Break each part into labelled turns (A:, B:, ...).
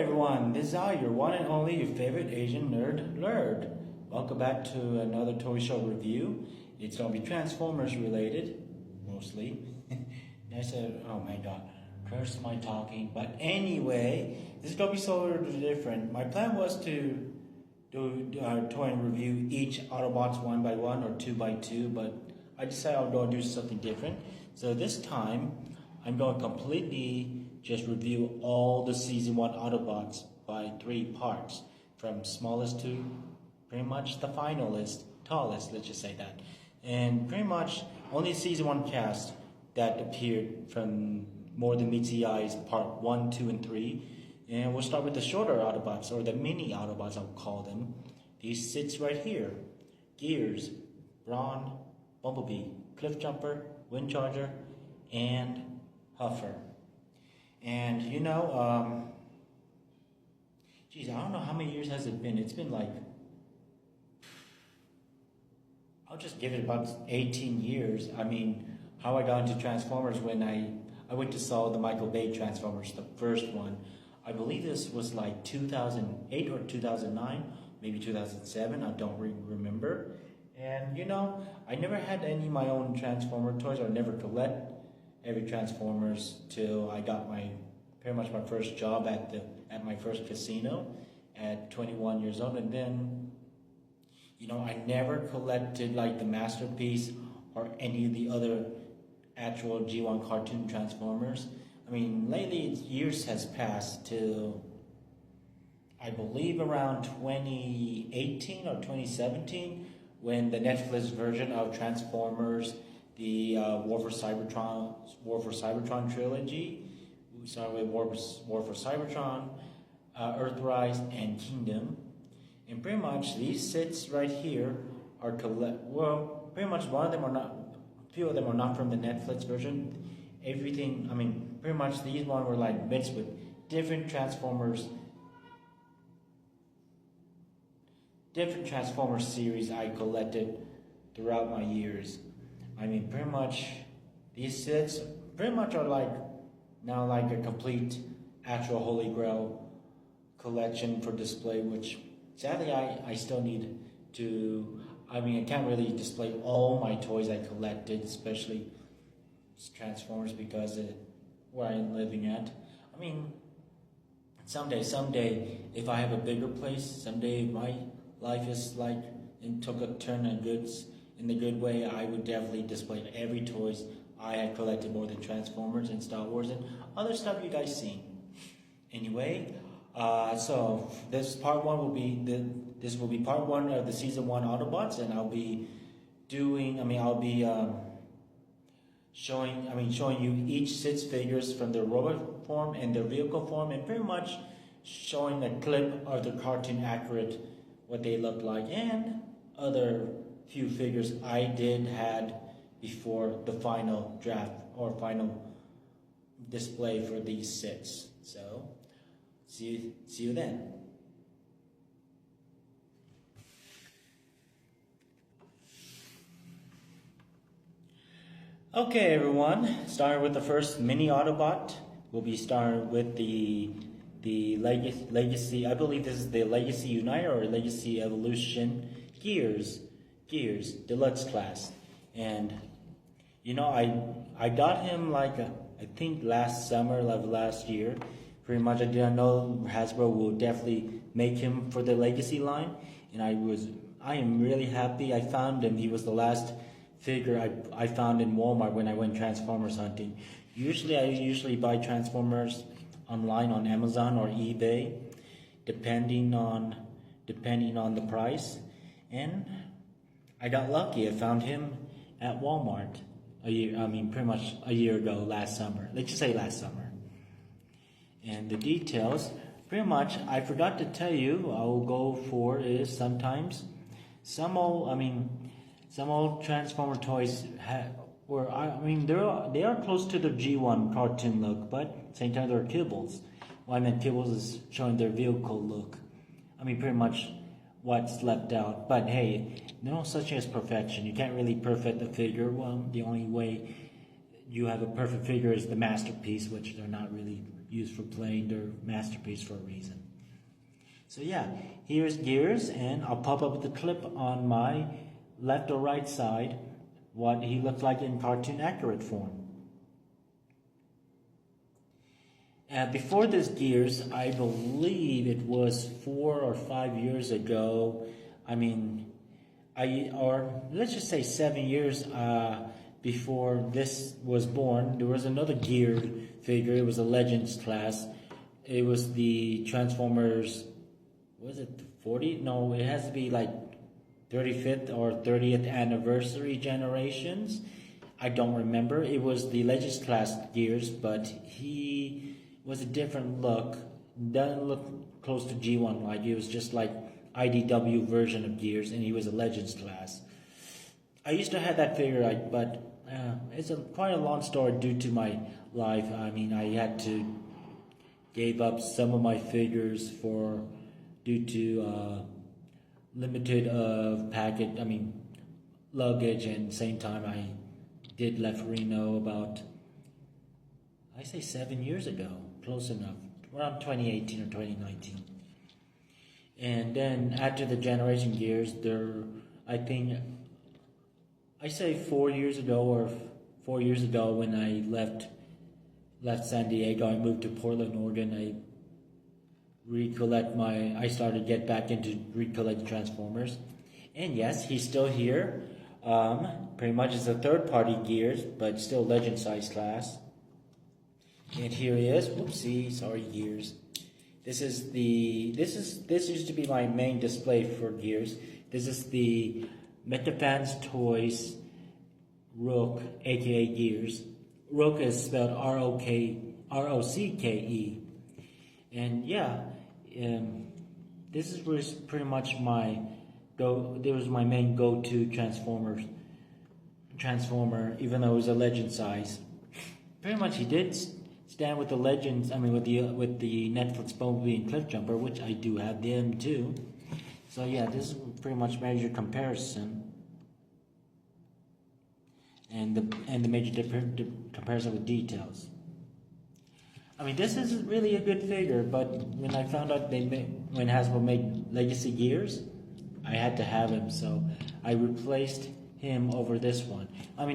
A: everyone, this is Al, your one and only, your favorite Asian nerd, Lerd. Welcome back to another toy show review. It's going to be Transformers related, mostly. Oh my god, curse my talking. But anyway, this is going to be sort of different. My plan was to do a toy and review each Autobots one by one or two by two, but I decided I'll go do something different. So this time, I'm going to completely just review all the Season 1 Autobots by 3 parts, from smallest to pretty much the finalist, tallest, let's just say that. And pretty much only Season 1 cast that appeared from More Than Meets the Eyes Part 1, 2, and 3. And we'll start with the shorter Autobots, or the mini Autobots I'll call them. These sits right here: Gears, Brawn, Bumblebee, Cliffjumper, Windcharger, and Huffer. And geez, I don't know how many years has it been. It's been like, I'll just give it about 18 years. I mean, how I got into Transformers when I went to saw the Michael Bay Transformers, the first one. I believe this was like 2008 or 2009, maybe 2007, I don't remember. And I never had any of my own Transformer toys, or never collect every Transformers till I got pretty much my first job at my first casino at 21 years old. And then I never collected like the Masterpiece or any of the other actual G1 cartoon Transformers. I mean, lately years has passed till I believe around 2018 or 2017, when the Netflix version of Transformers, the War for Cybertron trilogy. We started with War for Cybertron, Earthrise, and Kingdom. And pretty much these sets right here are pretty much one of them are not, a few of them are not from the Netflix version. Everything, I mean, pretty much these ones were like mixed with different Transformers series I collected throughout my years. I mean, pretty much these sets pretty much are like now like a complete actual Holy Grail collection for display, which sadly I still need to. I mean, I can't really display all my toys I collected, especially Transformers, because of where I'm living at. I mean, someday, if I have a bigger place, someday my life is like and took a turn in the good way, I would definitely display every toys I had collected, more than Transformers and Star Wars and other stuff you guys seen. Anyway, so this part one will be part one of the Season 1 Autobots, and I'll be showing you each 6 figures from their robot form and their vehicle form, and pretty much showing a clip of the cartoon accurate what they look like, and other few figures I had before the final draft or final display for these 6. So see you then. Okay, everyone, starting with the first mini Autobot. We'll be starting with the Legacy, I believe this is the Legacy Uniter or Legacy Evolution Gears Deluxe class. And I got him like I think last summer, like last year. Pretty much I didn't know Hasbro will definitely make him for the Legacy line, and I am really happy I found him. He was the last figure I found in Walmart when I went Transformers hunting. I usually buy Transformers online on Amazon or eBay, depending on the price. And I got lucky. I found him at Walmart pretty much a year ago, last summer. Let's just say last summer. And the details, pretty much, I forgot to tell you, I'll go for is sometimes some old Transformer toys they are close to the G1 cartoon look, but at the same time they're kibbles. What I meant kibbles is showing their vehicle look. I mean, pretty much what's left out. But hey, there's no such thing as perfection. You can't really perfect the figure. Well, the only way you have a perfect figure as the masterpiece, which they're not really used for playing, they're masterpiece for a reason. So yeah, here's Gears, and I'll pop up the clip on my left or right side what he looks like in cartoon accurate form. Before this Gears, I believe it was 4 or 5 years ago. Or let's just say 7 years before this was born, there was another geared figure. It was a Legends class. It was the Transformers. Was it 40? No, it has to be like 35th or 30th anniversary generations. I don't remember. It was the Legends class Gears, but he was a different look. Doesn't look close to G1 like. It was just like IDW version of Gears, and he was a Legends class. I used to have that figure, but it's quite a long story due to my life. I had to gave up some of my figures due to limited luggage, and same time I did left Reno about, I say 7 years ago, close enough, around 2018 or 2019. And then after the Generation Gears, I say 4 years ago when I left San Diego, I moved to Portland, Oregon. I started to get back into recollect Transformers. And yes, he's still here. Pretty much it's a third-party Gears, but still Legend size class. And here he is. Whoopsie, sorry, Gears. This used to be my main display for Gears. This is the Autobots Toys Rook, aka Gears. Rook is spelled R-O-C-K-E. And yeah, this was pretty much my main go-to Transformer, even though it was a Legend size. Pretty much he did stand with the Legends, with the Netflix Bumblebee and Cliffjumper, which I do have them too. So yeah, this is pretty much major comparison. And the major comparison with details. This is really a good figure, but when I found out when Hasbro made Legacy Gears, I had to have him, so I replaced him over this one.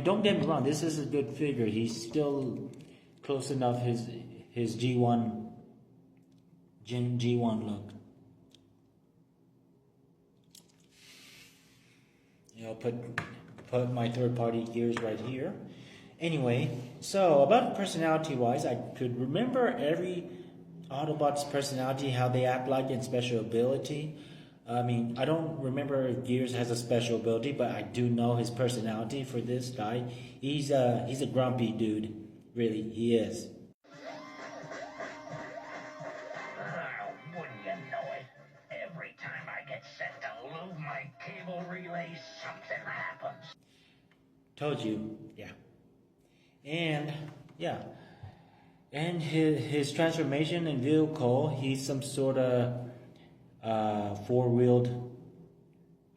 A: Don't get me wrong, this is a good figure. He's still close enough his G1 look. I'll put my third-party Gears right here. Anyway, so about personality-wise, I could remember every Autobot's personality, how they act like in special ability. I don't remember if Gears has a special ability, but I do know his personality for this guy. He's a grumpy dude, really, he is.
B: Wouldn't you know it? Every time I get set to lose my cable relay, something happens.
A: Told you, yeah. And his transformation and vehicle, he's some sort of four-wheeled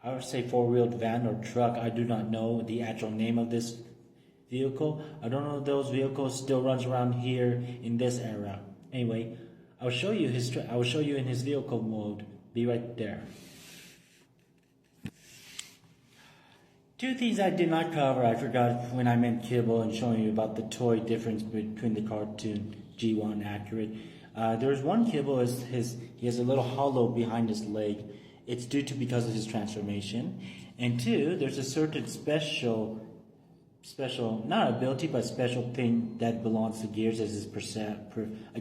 A: van or truck. I do not know the actual name of this vehicle. I don't know if those vehicles still runs around here in this era. Anyway, I'll show you in his vehicle mode. Be right there. Two things I did not cover, I forgot when I meant kibble and showing you about the toy difference between the cartoon G1 accurate. There's one kibble, he has a little hollow behind his leg. It's because of his transformation. And two, there's a certain special, not ability, but special thing that belongs to Gears as his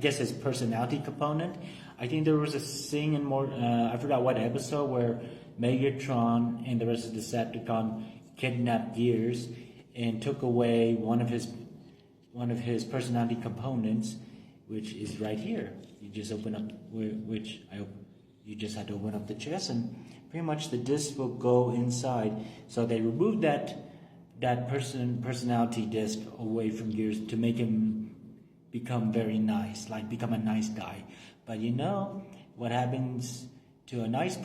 A: his personality component. I think there was a scene in I forgot what episode, where Megatron and the rest of the Decepticon kidnapped Gears and took away one of his personality components, which is right here. You just open up, you just had to open up the chest, and pretty much the disc will go inside. So they removed that personality disc away from Gears to make him become very nice, become a nice guy. But you know what happens to a nice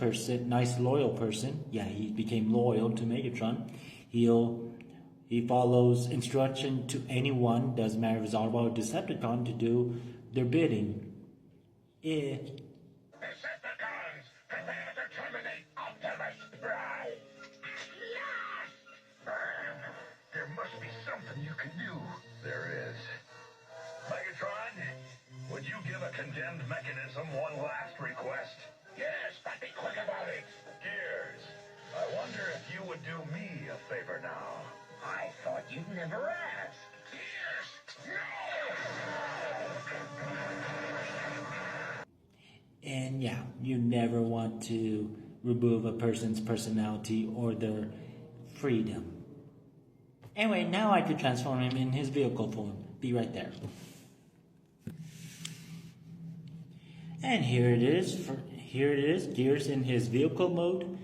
A: loyal person? Yeah, he became loyal to Megatron. He'll He follows instruction to anyone, doesn't matter if it's Autobot or Decepticon, to do their bidding.
B: Decepticons, prepare to terminate Optimus Prime. At last! There must be something you can do. There is. Megatron, would you give a condemned mechanism one last request? Yes, but be quick about it. Gears, I wonder if you would do me a favor now. I thought you'd never ask. Gears, no!
A: And yeah, you never want to remove a person's personality or their freedom. Anyway, now I could transform him in his vehicle form. Be right there. And here it is. Gears in his vehicle mode,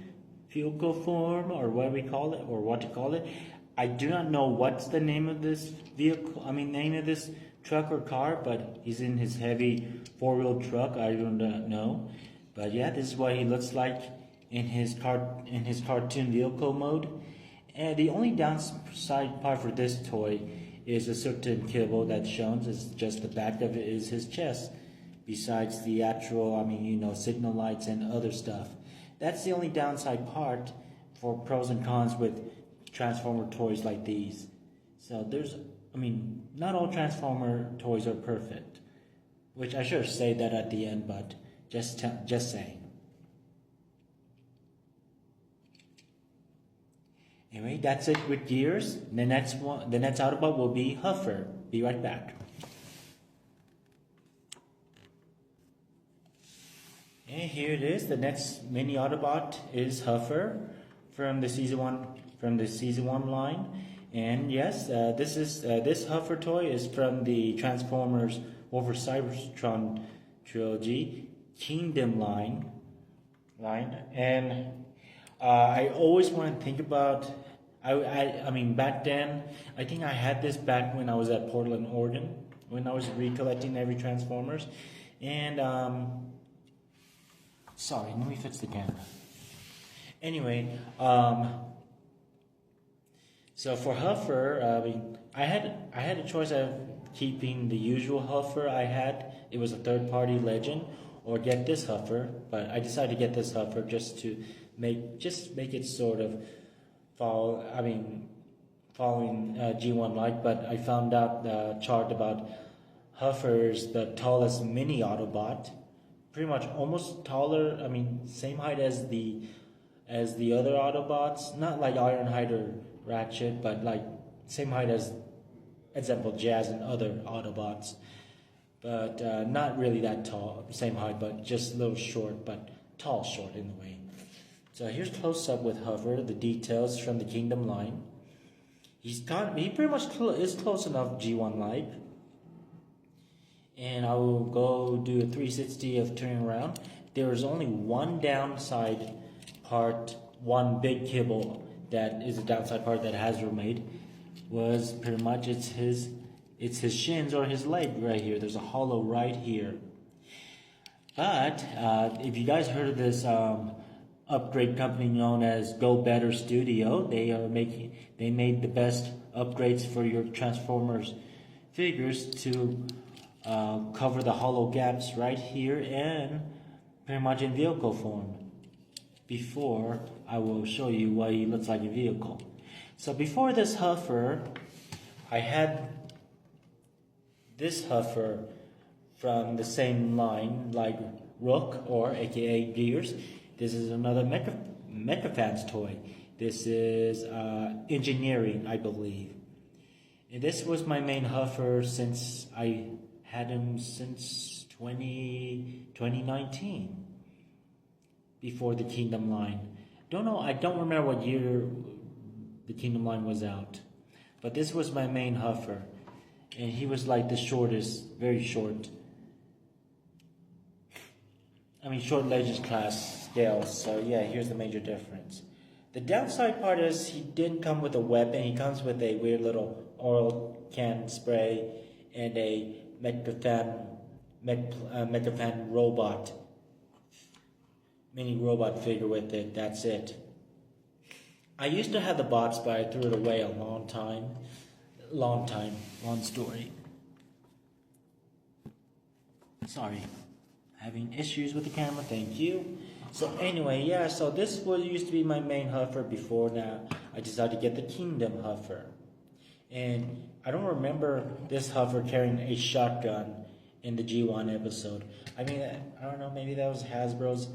A: vehicle form, or what we call it, or what to call it. I do not know what's the name of this vehicle. Name of this truck or car, but he's in his heavy four-wheel truck. I don't know, but yeah, this is what he looks like in his cartoon vehicle mode. And the only downside part for this toy is a certain kibble that's shown. It's just the back of it is his chest. Besides the actual, signal lights and other stuff. That's the only downside part for pros and cons with Transformer toys like these. So not all Transformer toys are perfect. Which I should have said that at the end, but just saying. Anyway, that's it with Gears. The next Autobot will be Huffer. Be right back. And here it is. The next mini Autobot is Huffer from the season one line. And yes, this Huffer toy is from the Transformers over Cybertron trilogy Kingdom line. And I always want to think about. Back then, I think I had this back when I was at Portland, Oregon, when I was recollecting every Transformers, and sorry, let me fix the camera. Anyway, so for Huffer, I had a choice of keeping the usual Huffer I had. It was a third-party Legend, or get this Huffer. But I decided to get this Huffer just to make it sort of following G1 like. But I found out the chart about Huffer's the tallest mini Autobot. Pretty much almost taller, same height as the other Autobots, not like Ironhide or Ratchet, but like same height as example Jazz and other Autobots, but not really that tall, same height, but just a little short, but tall short in a way. So here's close up with Huffer, the details from the Kingdom line. He pretty much is close enough G1 like. And I will go do a 360 of turning around. There is only one downside part, one big kibble that is a downside part that Hasbro made. Was pretty much it's his shins or his leg right here. There's a hollow right here. But if you guys heard of this upgrade company known as Go Better Studio, they made the best upgrades for your Transformers figures to cover the hollow gaps right here and pretty much in vehicle form. Before I will show you what he looks like in vehicle. So before this Huffer, I had this Huffer from the same line like Rook or aka Gears. This is another Mechafans toy. This is engineering, I believe. And this was my main Huffer since I had him since 2019, before the Kingdom line. I don't remember what year the Kingdom line was out, but this was my main Huffer, and he was like the shortest, very short. Short Legends class scales. So yeah, here's the major difference. The downside part is he didn't come with a weapon. He comes with a weird little oil can spray and a Mechafan robot, mini robot figure with it. That's it. I used to have the box, but I threw it away a long time. Long story. Sorry. Having issues with the camera, thank you. So anyway, yeah, so this was used to be my main huffer before. Now I decided to get the Kingdom huffer. And I don't remember this huffer carrying a shotgun in the G1 episode. I mean, I don't know, maybe that was Hasbro's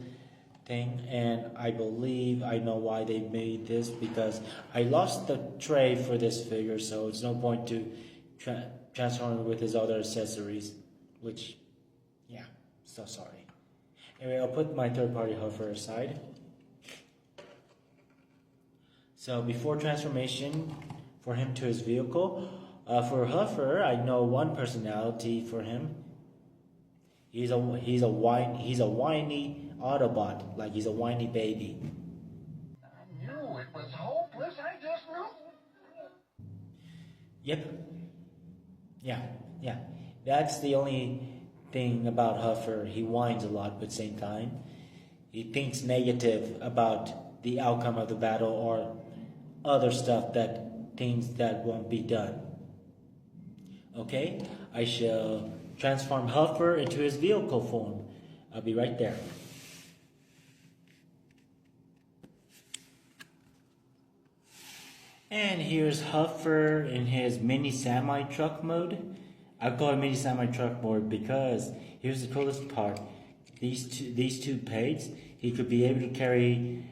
A: thing, and I believe I know why they made this, because I lost the tray for this figure, so it's no point to transform it with his other accessories, which, yeah, so sorry. Anyway, I'll put my third-party huffer aside. So before transformation for him to his vehicle, for Huffer, I know one personality for him. He's a whiny Autobot, like he's a whiny baby.
B: I knew it was hopeless. I just knew.
A: Yep. Yeah. That's the only thing about Huffer. He whines a lot, but at the same time, he thinks negative about the outcome of the battle or other stuff, things that won't be done. Okay, I shall transform Huffer into his vehicle form. I'll be right there. And here's Huffer in his mini semi truck mode. I call it mini semi truck mode because here's the coolest part. These two pegs, he could be able to carry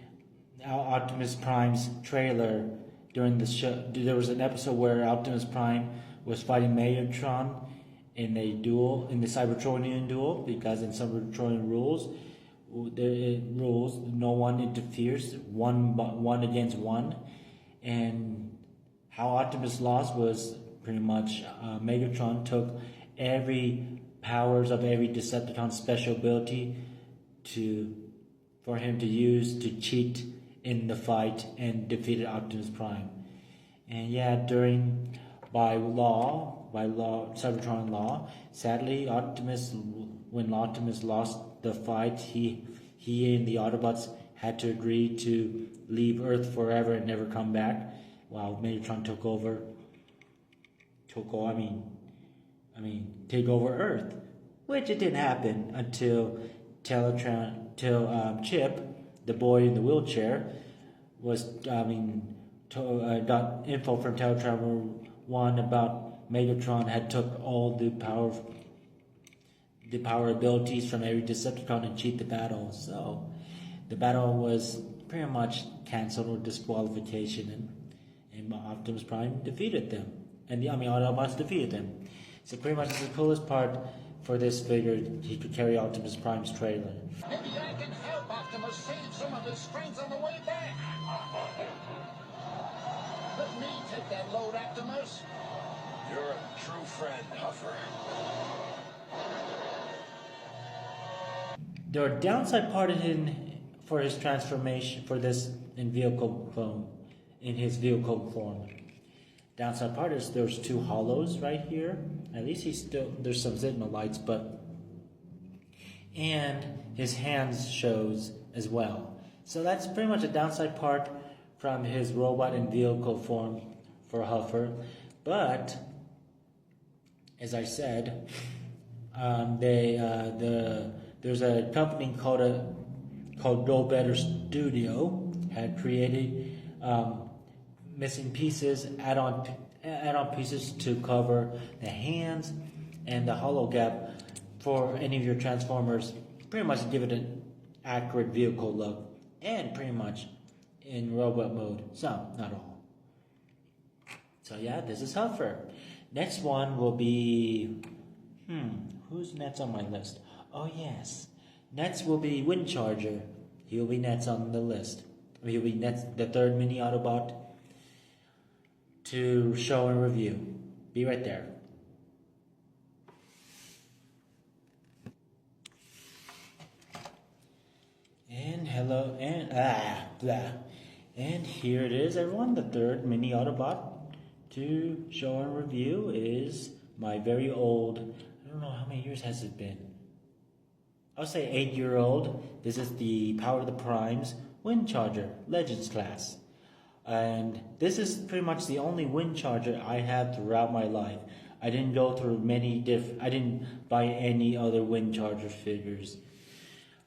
A: Optimus Prime's trailer during the show. There was an episode where Optimus Prime was fighting Megatron in a duel, in the Cybertronian duel, because in Cybertronian rules, no one interferes, one against one. And how Optimus lost was pretty much Megatron took every powers of every Decepticon special ability for him to use to cheat in the fight and defeated Optimus Prime. And yeah, by law, Cybertron law, sadly, when Optimus lost the fight, he and the Autobots had to agree to leave Earth forever and never come back, while Megatron take over Earth, which it didn't happen until Chip, the boy in the wheelchair, got info from Teletraveler 1 about Megatron had took all the power abilities from every Decepticon and cheat the battle. So the battle was pretty much cancelled or disqualification, and Optimus Prime defeated them, and the Autobots defeated them. So pretty much the coolest part for this figure, he could carry Optimus Prime's trailer.
B: Maybe I can help Optimus save some of his strength on the way back. Let me take that load, Optimus. You're a true friend, Huffer.
A: There are downside part for his transformation for this in his vehicle form. Downside part is there's two hollows right here. At least there's some signal lights, and his hands shows as well. So that's pretty much a downside part from his robot and vehicle form for Huffer. But as I said, there's a company called Go Better Studio had created missing pieces, add-on pieces to cover the hands and the hollow gap for any of your Transformers. Pretty much give it an accurate vehicle look, and pretty much in robot mode. Some, not all. So yeah, this is Huffer. Next one will be who's next on my list? Oh yes, next will be Windcharger. He'll be next on the list. He'll be next, the third mini Autobot to show and review. Be right there. And hello, and here it is, everyone. The third mini Autobot to show and review is my very old, I don't know how many years has it been. I'll say 8-year-old. This is the Power of the Primes Windcharger Legends class. And this is pretty much the only wind charger I have throughout my life. I didn't go through I didn't buy any other wind charger figures.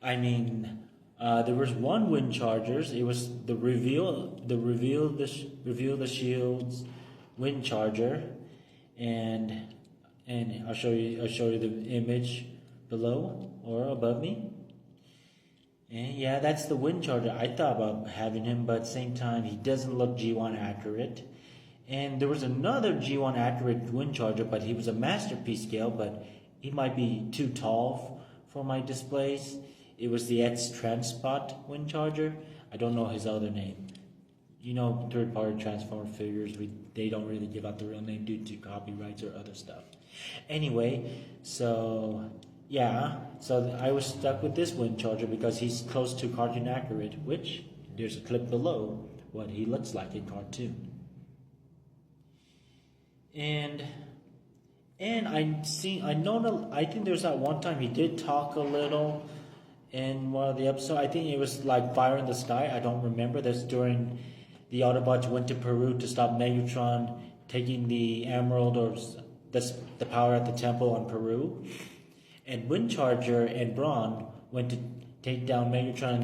A: I mean, there was one wind chargers. It was the reveal the shields wind charger, and I'll show you the image below or above me. And yeah, that's the wind charger. I thought about having him, but at the same time, he doesn't look G1 accurate. And there was another G1 accurate wind charger, but he was a masterpiece scale, but he might be too tall for my displays. It was the X Transpot wind charger. I don't know his other name. You know, third-party Transformer figures, they don't really give out the real name due to copyrights or other stuff. Anyway, so yeah, so I was stuck with this wind charger because he's close to cartoon accurate, which there's a clip below what he looks like in cartoon. And I think there's that one time he did talk a little in one of the episodes. I think it was like Fire in the Sky. I don't remember. That's during the Autobots went to Peru to stop Megatron taking the emerald or the power at the temple on Peru. And Windcharger and Brawn went to take down Megatron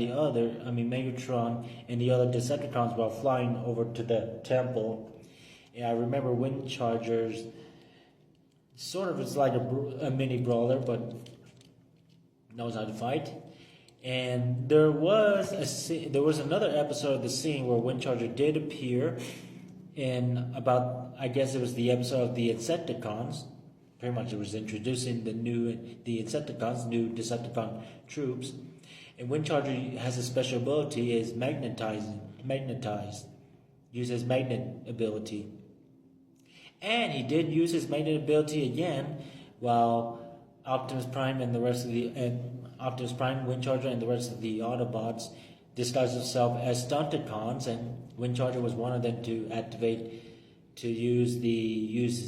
A: and the other Decepticons while flying over to the temple. And I remember Windchargers sort of, it's like a mini brawler, but knows how to fight. And there was another episode of the scene where Windcharger did appear in I guess it was the episode of the Insecticons. Pretty much it was introducing the Insecticons, new Decepticon troops. And Windcharger has a special ability, is magnetized. Uses magnet ability. And he did use his magnet ability again while Optimus Prime, Windcharger, and the rest of the Autobots disguised themselves as Stunticons, and Windcharger was one of them to use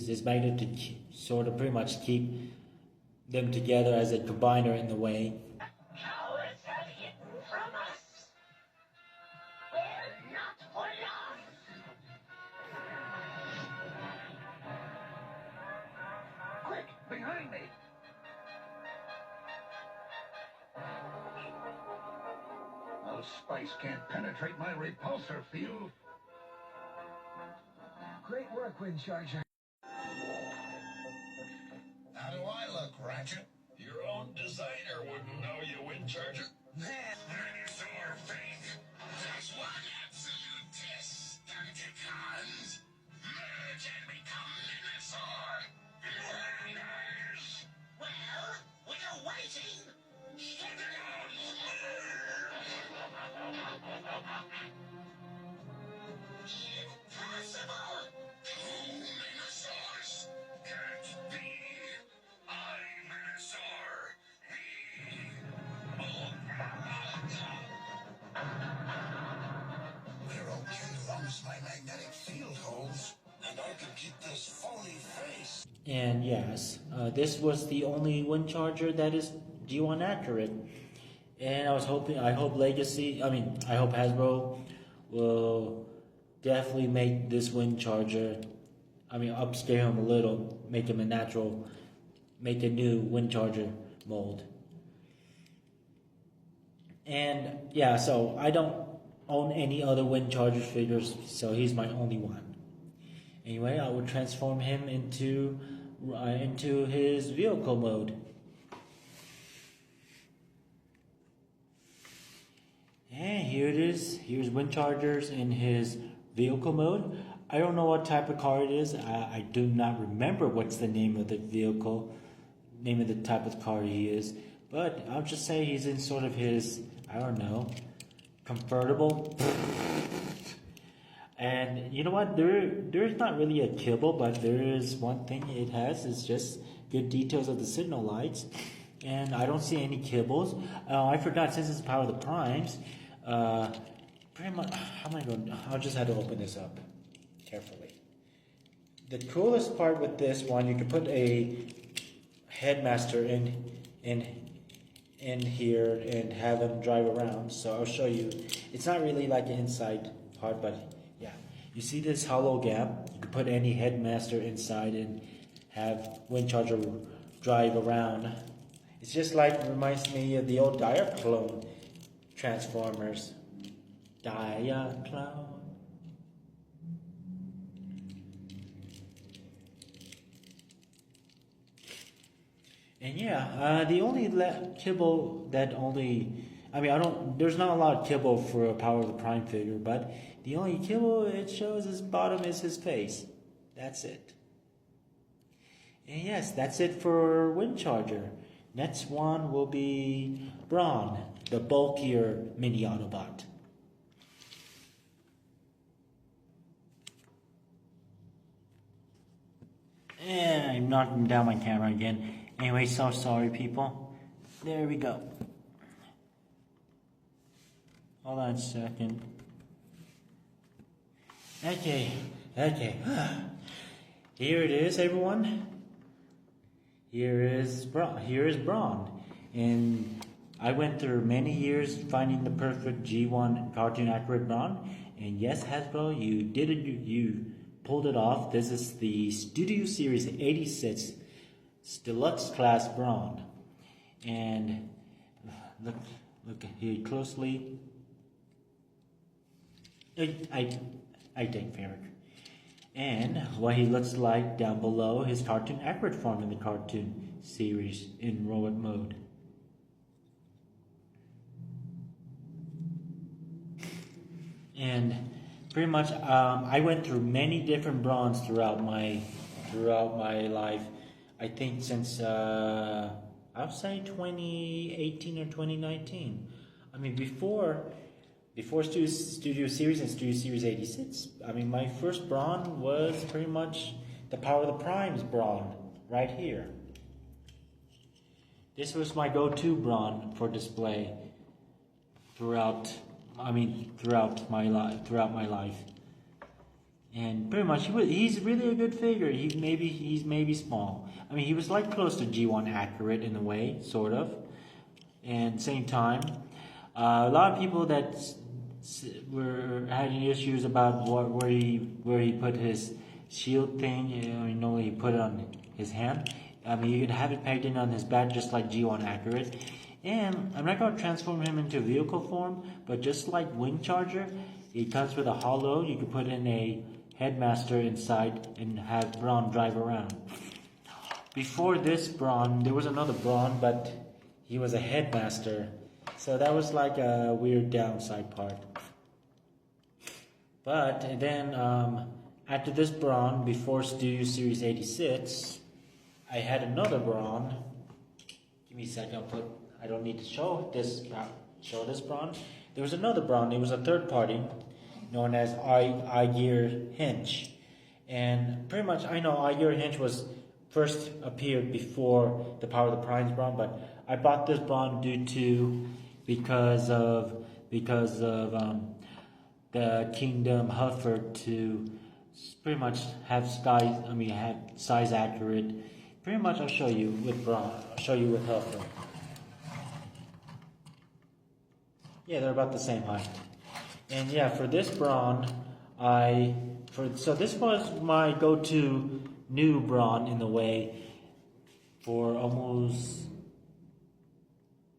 A: his magnet to sort of pretty much keep them together as a combiner in the way.
B: Cowards have hidden from us. We're not for long. Quick, behind me. Those spikes can't penetrate my repulsor field.
C: Great work, Windcharger.
B: How do I look, Ratchet? Your own designer wouldn't know you, Windcharger. Dinosaur fake. Just one absolute test, Stunticons. Merge and become Minosaur. Learners. Well, we're waiting. Stunticons. Impossible. Two Minosaurs. Can't be. I'm Minosaur. We're okay as long as my magnetic field holds, and I can keep this phony face.
A: And yes, this was the only Windcharger that is G1 accurate. And I hope Hasbro will definitely make this Windcharger, upscale him a little, make a new Windcharger mold. And yeah, so I don't own any other Windcharger figures, so he's my only one. Anyway, I will transform him into his vehicle mode. And here it is. Here's Windchargers in his vehicle mode. I don't know what type of car it is. I do not remember what's the name of the vehicle, name of the type of car he is. But I'll just say he's in sort of his, convertible. And you know what? There's not really a kibble, but there is one thing it has. It's just good details of the signal lights. And I don't see any kibbles. I forgot, since it's Power of the Primes, pretty much, I'll just have to open this up carefully. The coolest part with this one, you can put a headmaster in here and have him drive around. So I'll show you. It's not really like an inside part, but yeah. You see this hollow gap? You can put any headmaster inside and have Windcharger drive around. It's just like, reminds me of the old Diaclone Transformers. Diaclone. And yeah, the only kibble that there's not a lot of kibble for a Power of the Prime figure, but the only kibble it shows his bottom is his face. That's it. And yes, that's it for Windcharger. Next one will be Brawn, the bulkier mini Autobot. And I'm knocking down my camera again. Anyway, so sorry people. There we go. Hold on a second. Okay. Here it is, everyone. Here is Brawn. And I went through many years finding the perfect G1 cartoon accurate Brawn. And yes, Hasbro, you did it. You pulled it off. This is the Studio Series 86 Deluxe Class Brawn. And look here closely. I take fair. And what he looks like down below his cartoon accurate form in the cartoon series in robot mode. And pretty much, I went through many different Brawns throughout my life. I think since I'll say 2018 or 2019. I mean, before Studio Series and Studio Series 86, I mean, my first Brawn was pretty much the Power of the Primes Brawn, right here. This was my go-to Brawn for display throughout my life. And pretty much, he's really a good figure. He's maybe small. I mean, he was like close to G1 accurate in a way, sort of. And same time, a lot of people that were having issues about where he put his shield thing. You know, he put it on his hand. I mean, you could have it pegged in on his back, just like G1 accurate. And I'm not going to transform him into vehicle form, but just like Windcharger, it comes with a hollow. You can put in a headmaster inside and have Brawn drive around. Before this Brawn, there was another Brawn, but he was a headmaster. So that was like a weird downside part. But then, after this Brawn, before Studio Series 86, I had another Brawn. Give me a second, I don't need to show this Brawn. There was another Brawn, it was a third party, known as iGear Hinch. And pretty much, I know iGear Hinch was first appeared before the Power of the Primes Brawn, but I bought this Brawn because of the Kingdom Huffer to pretty much have size accurate. Pretty much I'll show you with Brawn, I'll show you with Huffer. Yeah, they're about the same height. And yeah, for this Brawn, so this was my go-to new Brawn in the way for almost,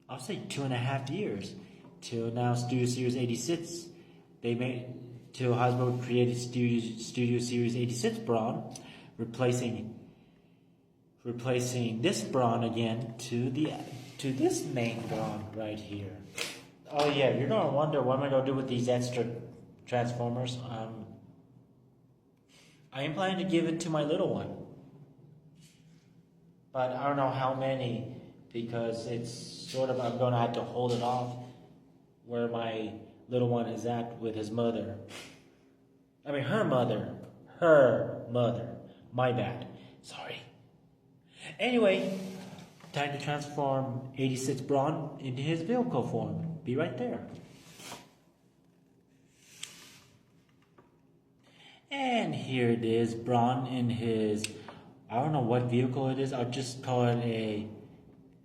A: I'll say 2.5 years, till now Studio Series 86. Till Hasbro created Studio Series 86 Brawn, replacing this Brawn again to this main Brawn right here. Oh yeah, you're gonna wonder what am I gonna do with these extra Transformers. I am planning to give it to my little one, but I don't know how many, because it's sort of, I'm gonna have to hold it off where my little one is at with his mother. I mean, her mother. My bad. Sorry. Anyway, time to transform 86 Brawn into his vehicle form. Be right there. And here it is, Brawn in his, I don't know what vehicle it is. I'll just call it a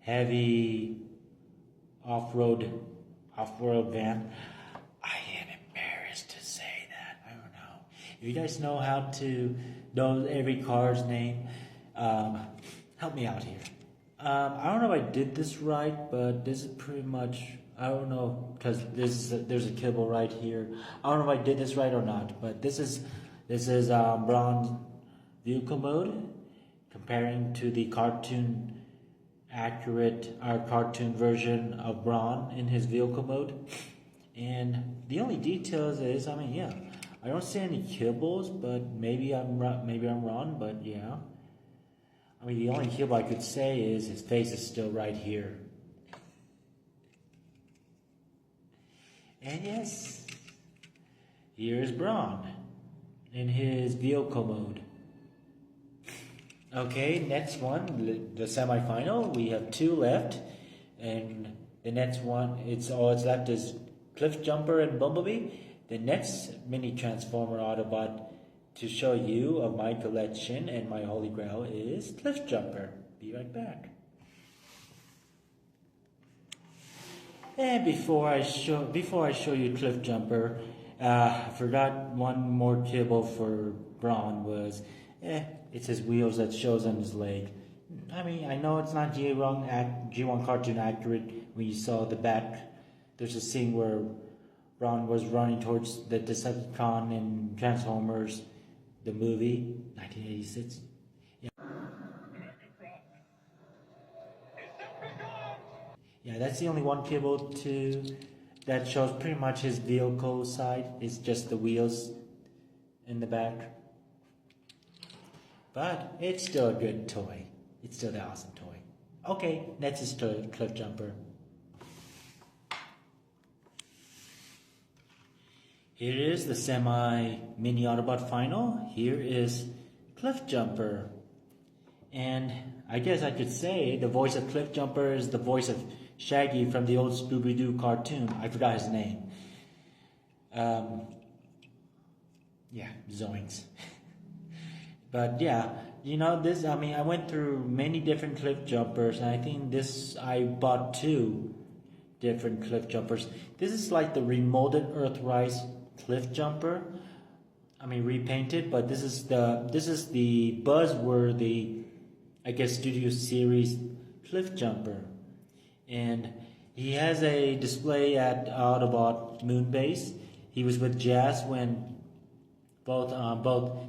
A: heavy off-road van. I am embarrassed to say that. I don't know. you guys know how to know every car's name, help me out here. I don't know if I did this right, but this is pretty much, I don't know, because there's a kibble right here. I don't know if I did this right or not, but this is bronze vehicle mode, comparing to the cartoon version of Braun in his vehicle mode. And the only details is, I don't see any kibbles, but maybe I'm wrong, but yeah. The only kibble I could say is his face is still right here. And yes, here's Braun in his vehicle mode. Okay, next one, the semi-final. We have 2 left, and the next one, all it's left is Cliff Jumper and Bumblebee. The next mini Transformer Autobot to show you of my collection and my Holy Grail is Cliff Jumper. Be right back. And before I show you Cliff Jumper, I forgot one more kibble for Braun was, it's his wheels that shows on his leg. I know it's not G1 cartoon accurate when you saw the back. There's a scene where Braun was running towards the Decepticon in Transformers, the movie, 1986. Yeah, that's the only one kibble that shows pretty much his vehicle side. It's just the wheels in the back. But it's still a good toy. It's still the awesome toy. Okay, next is Cliff Jumper. Here is the semi-mini Autobot final. Here is Cliff Jumper. And I guess I could say the voice of Cliff Jumper is the voice of Shaggy from the old Scooby-Doo cartoon. I forgot his name. Zoinks. But yeah, this, I went through many different Cliff Jumpers, and I think I bought 2 different Cliff Jumpers. This is like the remolded Earthrise Cliff Jumper. Repainted, but this is the buzzworthy, I guess, Studio Series Cliff Jumper. And he has a display at Autobot Moonbase. He was with Jazz when both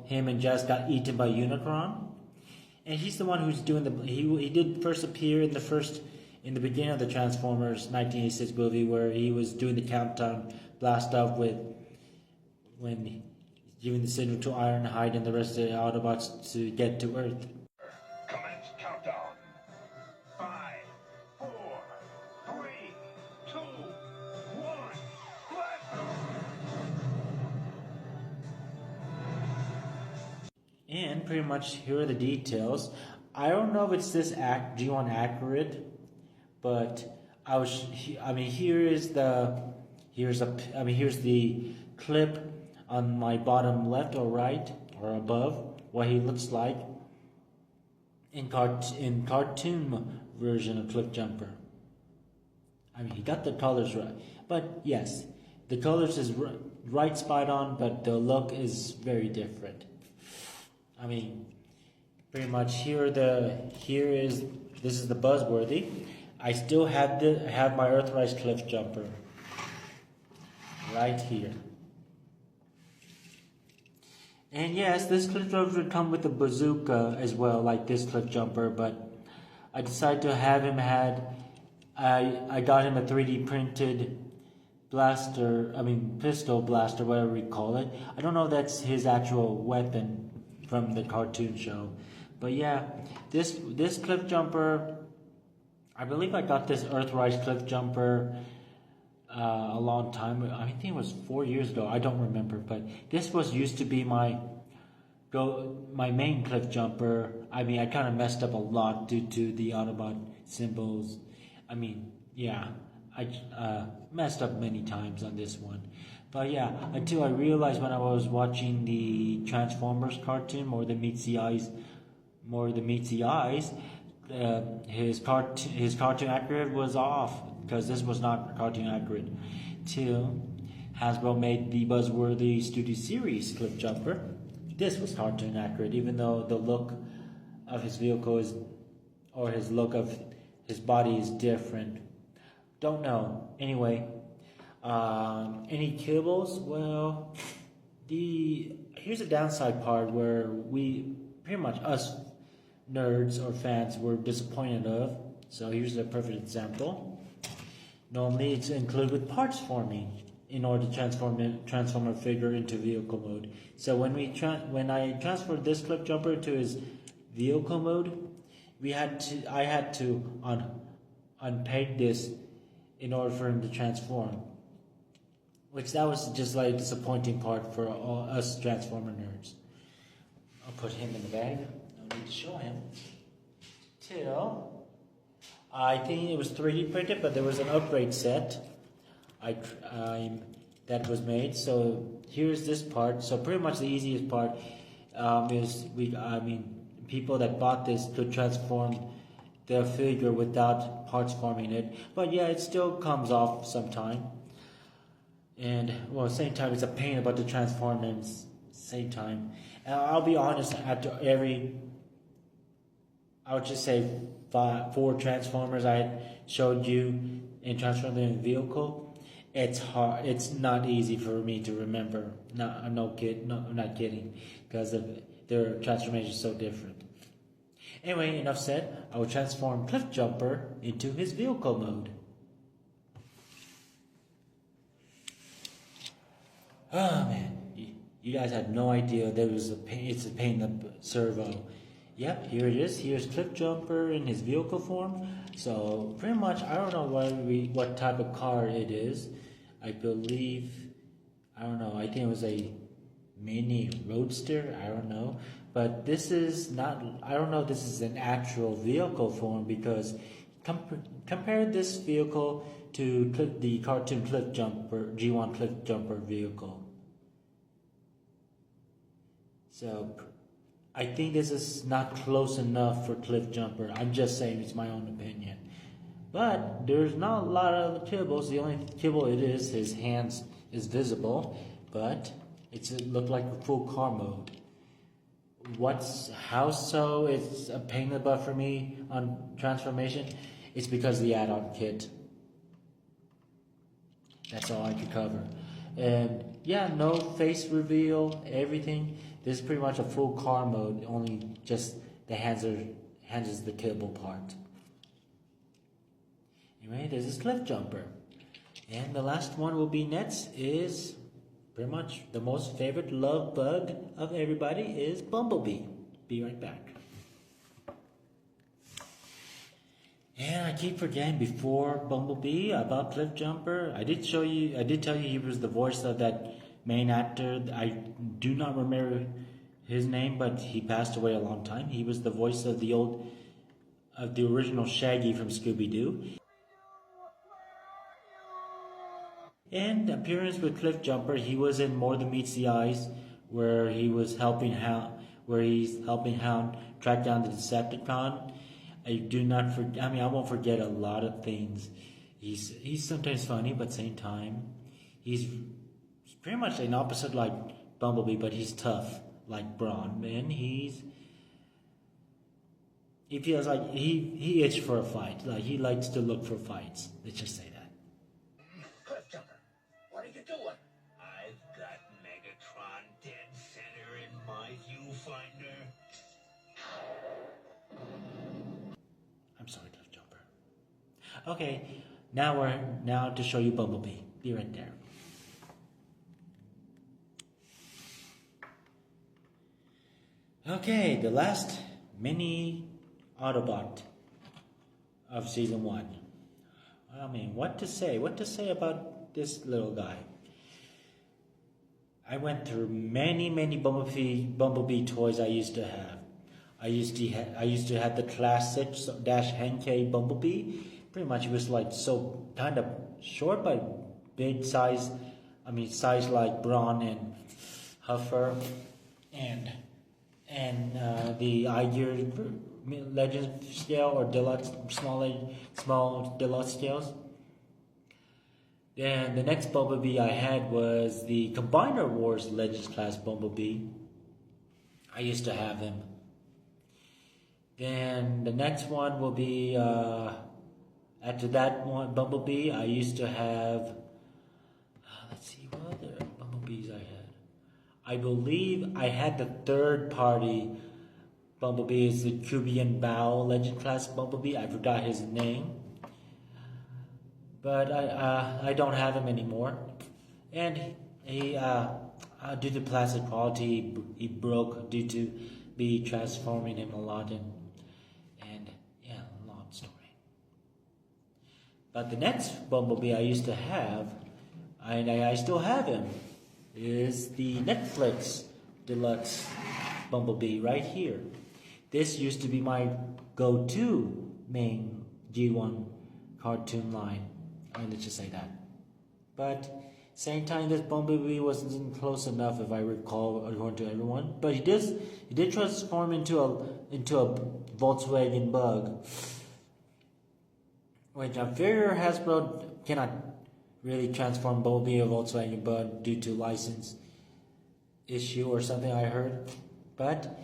A: him and Jazz got eaten by Unicron. And he's the one who's doing he did first appear in the beginning of the Transformers 1986 movie, where he was doing the countdown blast off when giving the signal to Ironhide and the rest of the Autobots to get to Earth.
B: Commence countdown. 5, 4, 3, 2, 1, blast!
A: And pretty much here are the details. I don't know if it's this G1 accurate, but here's the clip on my bottom left or right or above, what he looks like in cartoon version of Cliff Jumper. He got the colors right, but yes, the colors is right spot on, but the look is very different. Pretty much this is the buzzworthy. I still have my Earthrise Cliff Jumper right here. And yes, this Cliff Jumper would come with a bazooka as well, like this Cliff Jumper, but I decided to have him I got him a 3D printed pistol blaster, whatever we call it. I don't know if that's his actual weapon from the cartoon show. But yeah, this Cliff Jumper, I believe I got this Earthrise Cliff Jumper a long time ago. I think it was 4 years ago. I don't remember, but this used to be my main Cliff Jumper. I kind of messed up a lot due to the Autobot symbols. I messed up many times on this one. But yeah, until I realized when I was watching the Transformers cartoon, More Than Meets the Eyes, his cartoon accurate was off, because this was not cartoon accurate. Till Hasbro made the buzzworthy Studio Series Cliff Jumper. this was hard to inaccurate, even though the look of his vehicle is, or his look of his body is different. Don't know. Anyway, any kibbles? Well, here's the downside part where we pretty much us nerds or fans were disappointed of. So here's a perfect example. Normally it's included with parts forming in order to transform a figure into vehicle mode. So when I transferred this clip jumper into his vehicle mode, I had to unpeg this in order for him to transform. Which that was just like a disappointing part for all us Transformer nerds. I'll put him in the bag. No need to show him. I think it was 3D printed, but there was an upgrade set that was made. So here's this part. So pretty much the easiest part is people that bought this could transform their figure without parts forming it. But yeah, it still comes off sometime. And well, same time, it's a pain about the transform and same time. And I'll be honest, after I would just say 4 Transformers I showed you in transforming the vehicle, it's hard. It's not easy for me to remember. No, I'm not kidding, because their transformation is so different. Anyway, enough said. I will transform Cliff Jumper into his vehicle mode. Oh man, you guys had no idea there was it's a pain in the servo. Yep, here it is. Here's Cliff Jumper in his vehicle form. So pretty much, I don't know what type of car it is. I don't know. I think it was a mini roadster. I don't know. But this is not. I don't know if this is an actual vehicle form, because compare this vehicle to the cartoon Cliff Jumper, G1 Cliff Jumper vehicle. So I think this is not close enough for Cliff Jumper. I'm just saying, it's my own opinion. But there's not a lot of kibbles. The only kibble it is, his hands is visible, but it looked like a full car mode. How so? It's a pain in the butt for me on transformation. It's because of the add-on kit. That's all I could cover. And yeah, no face reveal, everything. This is pretty much a full car mode, only just the hands is the kibble part. Anyway, this is Cliff Jumper. And the last one will be next is pretty much the most favorite love bug of everybody is Bumblebee. Be right back. And I keep forgetting before Bumblebee about Cliff Jumper. I did tell you he was the voice of that main actor. I do not remember his name, but he passed away a long time. He was the voice of the original Shaggy from Scooby-Doo. And appearance with Cliff Jumper, he was in More Than Meets the Eyes, where he's helping Hound track down the Decepticon. I won't forget a lot of things. He's sometimes funny, but same time, he's pretty much an opposite like Bumblebee, but he's tough like Brawn. And he feels like he itched for a fight. Like he likes to look for fights. Let's just say that.
B: Cliff Jumper, what are you doing? I've got Megatron dead center in my viewfinder.
A: I'm sorry, Cliff Jumper. Okay, now to show you Bumblebee. Be right there. Okay, the last mini Autobot of season 1. I mean, what to say? What to say about this little guy? I went through many Bumblebee toys I used to have. I used to have the classic Dash Henkei Bumblebee. Pretty much it was like so kind of short but big size. I mean size like Brawn and Huffer, and the Igear Legend scale or deluxe small deluxe scales. Then the next Bumblebee I had was the Combiner Wars Legends class Bumblebee. I used to have him. Then the next one will be after that one, Bumblebee. I used to have. Let's see what other Bumblebees I had. I believe I had the third party Bumblebee. Is the Cubian Bow Legend Class Bumblebee. I forgot his name, but I don't have him anymore. And he due to plastic quality, he broke due to be transforming him a lot and yeah, long story. But the next Bumblebee I used to have, and I still have him, is the Netflix Deluxe Bumblebee right here. This used to be my go-to main G1 cartoon line. Let's just say that. But same time, this Bumblebee wasn't close enough, if I recall, according to everyone. But he did transform into a Volkswagen Bug, which I'm sure Hasbro cannot really transform Bumblebee or Volkswagen Bug due to license issue or something I heard. But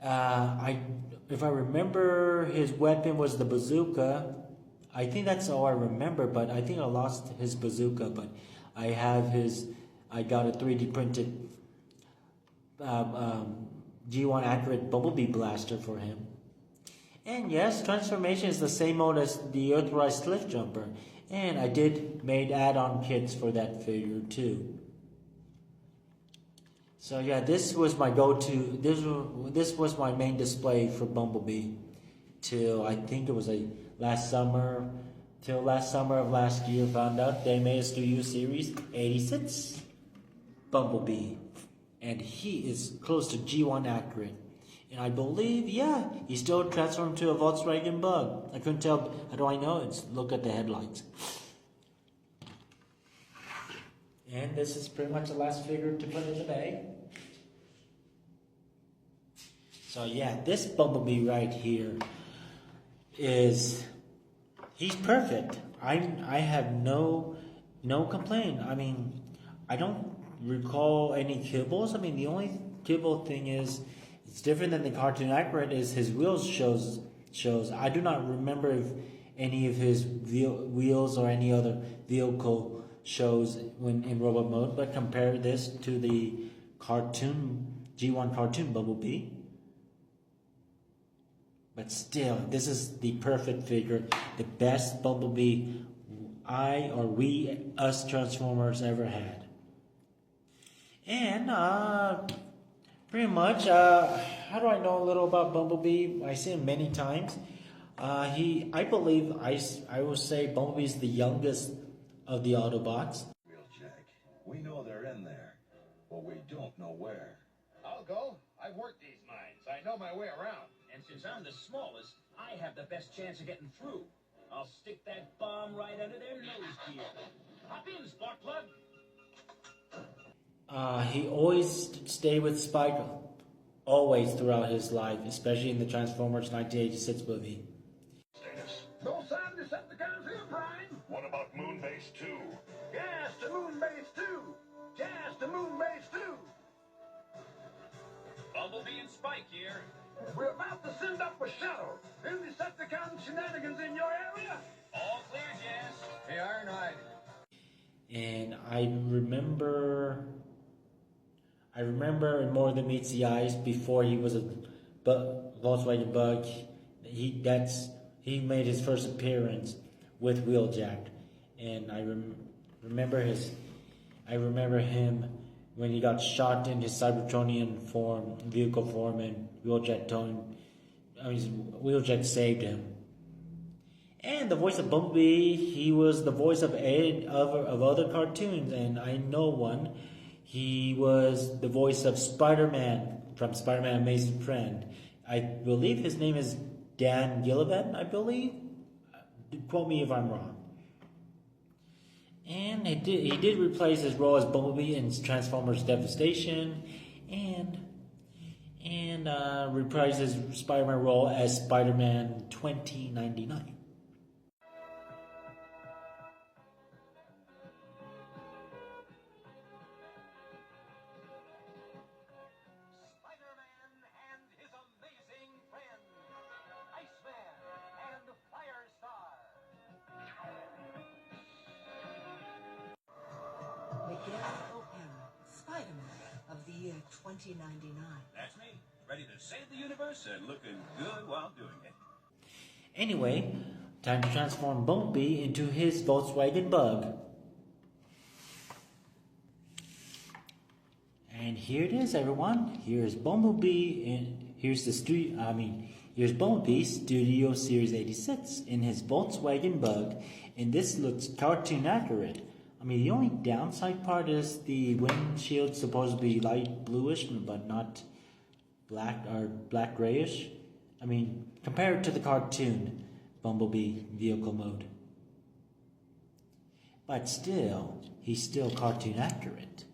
A: if I remember, his weapon was the bazooka. I think that's all I remember, but I think I lost his bazooka. But I have I got a 3D printed G1 accurate Bumblebee blaster for him. And yes, transformation is the same mode as the Earthrise Cliff Jumper. And I did made add-on kits for that figure too. So yeah, this was my go-to. This was my main display for Bumblebee till I think it was last summer. Till last summer of last year, found out they made a Studio Series 86 Bumblebee, and he is close to G1 accurate. And I believe, yeah, he still transformed to a Volkswagen Bug. I couldn't tell. How do I know? It's look at the headlights. And this is pretty much the last figure to put in the bag. So yeah, this Bumblebee right here he's perfect. I have no complaint. I mean, I don't recall any kibbles. I mean, the only kibble thing is it's different than the cartoon accurate is his wheels shows. I do not remember if any of his wheels or any other vehicle shows when in robot mode. But compare this to the cartoon G1 cartoon Bumblebee. But still, this is the perfect figure, the best Bumblebee us Transformers ever had. And pretty much, how do I know a little about Bumblebee? I see him many times. I believe I will say Bumblebee's the youngest of the Autobots.
B: Wheeljack, we know they're in there, but we don't know where.
D: I'll go. I've worked these mines. I know my way around. And since I'm the smallest, I have the best chance of getting through. I'll stick that bomb right under their nose gear. Hop in, Sparkplug.
A: He always stayed with Spike, always throughout his life, especially in the Transformers 1986 movie.
B: Status.
C: No sign of Decepticons here, Brian.
B: What about Moonbase 2?
C: Gas to Moonbase 2. Gas to Moonbase 2.
D: Bumblebee and Spike here.
C: We're about to send up a shuttle. Any Decepticon shenanigans in your area?
D: All clear, Jazz. Hey, Ironhide.
A: And I remember in More Than Meets the Eyes, before he was a Volkswagen Bug, he made his first appearance with Wheeljack, and I remember him when he got shot in his Cybertronian vehicle form, and Wheeljack saved him. And the voice of Bumblebee, he was the voice of other cartoons, and I know one. He was the voice of Spider-Man from Spider-Man Amazing Friend. I believe his name is Dan Gillivan, I believe. Quote me if I'm wrong. And he did replace his role as Bumblebee in Transformers Devastation, and reprised his Spider-Man role as Spider-Man 2099.
D: Spider-Man
E: $20.99.
D: That's me, ready to save the universe and looking good while doing it.
A: Anyway, time to transform Bumblebee into his Volkswagen Bug. And here it is, everyone. Here's Bumblebee, and here's here's Bumblebee Studio Series 86 in his Volkswagen Bug, and this looks cartoon accurate. I mean, the only downside part is the windshield supposed to be light bluish, but not black or black grayish. I mean, compared to the cartoon Bumblebee vehicle mode. But still, he's still cartoon accurate.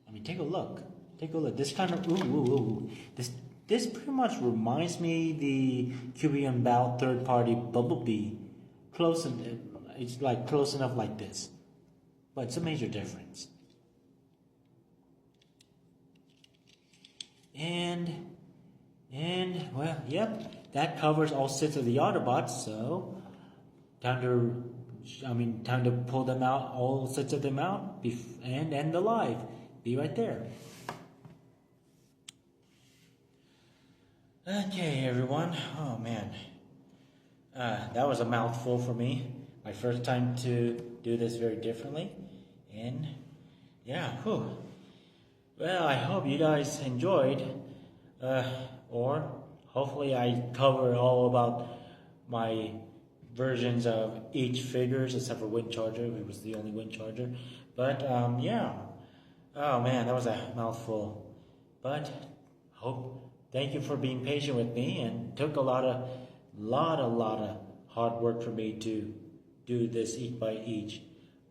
A: I mean, take a look. Take a look. This kind of This pretty much reminds me the QB Unbound third-party Bumblebee. It's like close enough like this, but it's a major difference. And well, yep, that covers all 6 of the Autobots. So time to pull them out, all 6 of them out, and end the live. Be right there. Okay, everyone. Oh man, that was a mouthful for me. My first time to do this very differently, and yeah, whew. Well, I hope you guys enjoyed, or hopefully I covered all about my versions of each figures except for Wind Charger. It was the only Wind Charger, but yeah. Oh man, that was a mouthful. But thank you for being patient with me, and it took a lot of hard work for me to do this each by each.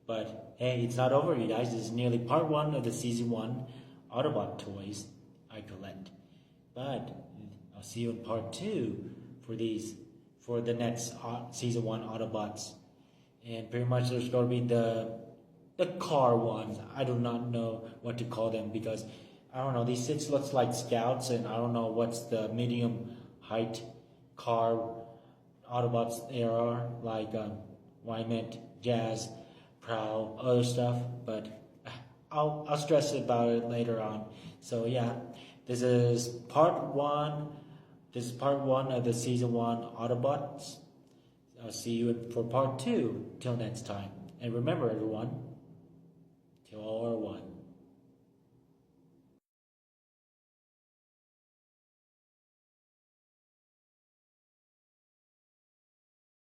A: But hey, it's not over, you guys. This is nearly part 1 of the season 1 Autobot Toys I collect. But I'll see you in part 2 for the next season 1 Autobots. And pretty much there's going to be the car ones. I do not know what to call them because I don't know. These 6 looks like scouts, and I don't know what's the medium height car Autobots there are, like Wymet, Jazz, Prowl, other stuff. But I'll stress about it later on. So yeah, this is part 1. This is part 1 of the season 1 Autobots. I'll see you for part 2. Till next time. And remember, everyone, till all are one.